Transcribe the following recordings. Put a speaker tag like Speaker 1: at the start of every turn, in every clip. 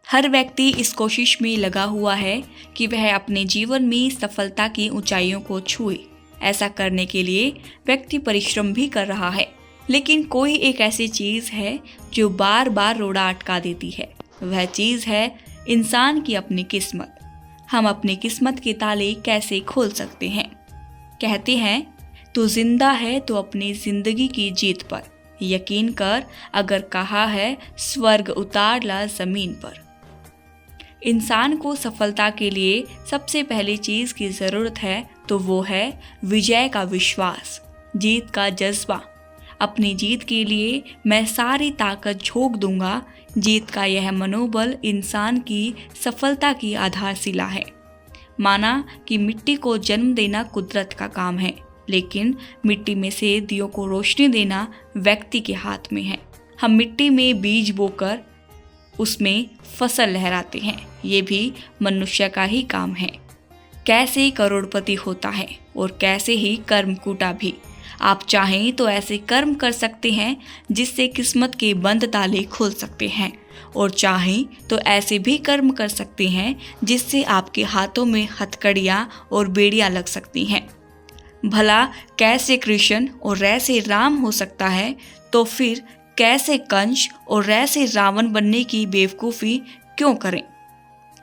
Speaker 1: हर व्यक्ति इस कोशिश में लगा हुआ है कि वह अपने जीवन में सफलता की ऊंचाइयों को छुए। ऐसा करने के लिए व्यक्ति परिश्रम भी कर रहा है, लेकिन कोई एक ऐसी चीज है जो बार बार रोड़ा अटका देती है। वह चीज है इंसान की अपनी किस्मत। हम अपनी किस्मत के ताले कैसे खोल सकते हैं? कहते हैं, तू जिंदा है तो अपनी जिंदगी की जीत पर यकीन कर, अगर कहा है स्वर्ग उतार ला जमीन पर। इंसान को सफलता के लिए सबसे पहली चीज की जरूरत है तो वो है विजय का विश्वास, जीत का जज्बा। अपनी जीत के लिए मैं सारी ताकत झोंक दूंगा। जीत का यह मनोबल इंसान की सफलता की आधारशिला है। माना कि मिट्टी को जन्म देना कुदरत का काम है, लेकिन मिट्टी में से दियों को रोशनी देना व्यक्ति के हाथ में है। हम मिट्टी में बीज बोकर उसमें फसल लहराते हैं, ये भी मनुष्य का ही काम है। कैसे करोड़पति होता है और कैसे ही कर्मकूटा भी। आप चाहें तो ऐसे कर्म कर सकते हैं जिससे किस्मत के बंद ताले खुल सकते हैं, और चाहें तो ऐसे भी कर्म कर सकते हैं जिससे आपके हाथों में हथकड़ियाँ और बेड़ियाँ लग सकती हैं। भला कैसे कृष्ण और ऐसे राम हो सकता है, तो फिर कैसे कंस और ऐसे रावण बनने की बेवकूफ़ी क्यों करें?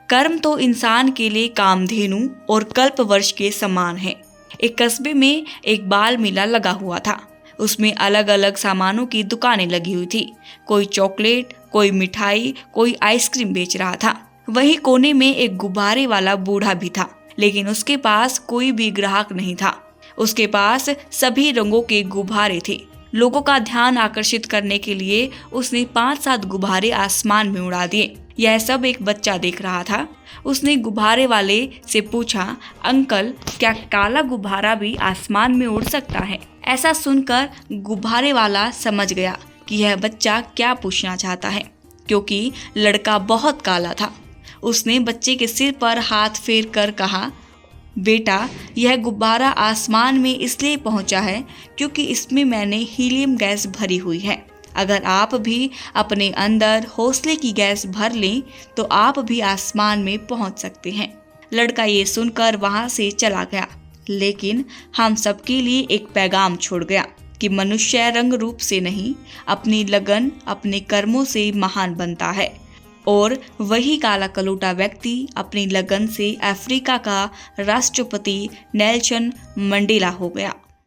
Speaker 1: कर्म तो इंसान के लिए कामधेनु और कल्पवृक्ष के समान है। एक कस्बे में एक बाल मेला लगा हुआ था। उसमें अलग अलग सामानों की दुकानें लगी हुई थी। कोई चॉकलेट, कोई मिठाई, कोई आइसक्रीम बेच रहा था। वहीं कोने में एक गुब्बारे वाला बूढ़ा भी था, लेकिन उसके पास कोई भी ग्राहक नहीं था। उसके पास सभी रंगों के गुब्बारे थे। लोगों का ध्यान आकर्षित करने के लिए उसने 5-7 गुब्बारे आसमान में उड़ा दिए। यह सब एक बच्चा देख रहा था। उसने गुब्बारे वाले से पूछा, अंकल, क्या काला गुब्बारा भी आसमान में उड़ सकता है? ऐसा सुनकर गुब्बारे वाला समझ गया कि यह बच्चा क्या पूछना चाहता है, क्योंकि लड़का बहुत काला था। उसने बच्चे के सिर पर हाथ फेर कर कहा, बेटा, यह गुब्बारा आसमान में इसलिए पहुंचा है क्योंकि इसमें मैंने हीलियम गैस भरी हुई है। अगर आप भी अपने अंदर हौसले की गैस भर लें तो आप भी आसमान में पहुंच सकते हैं। लड़का ये सुनकर वहां से चला गया, लेकिन हम सबके लिए एक पैगाम छोड़ गया कि मनुष्य रंग रूप से नहीं, अपनी लगन, अपने कर्मों से महान बनता है। और वही काला कलूटा व्यक्ति अपनी लगन से अफ्रीका का राष्ट्रपति नेल्सन मंडेला हो गया।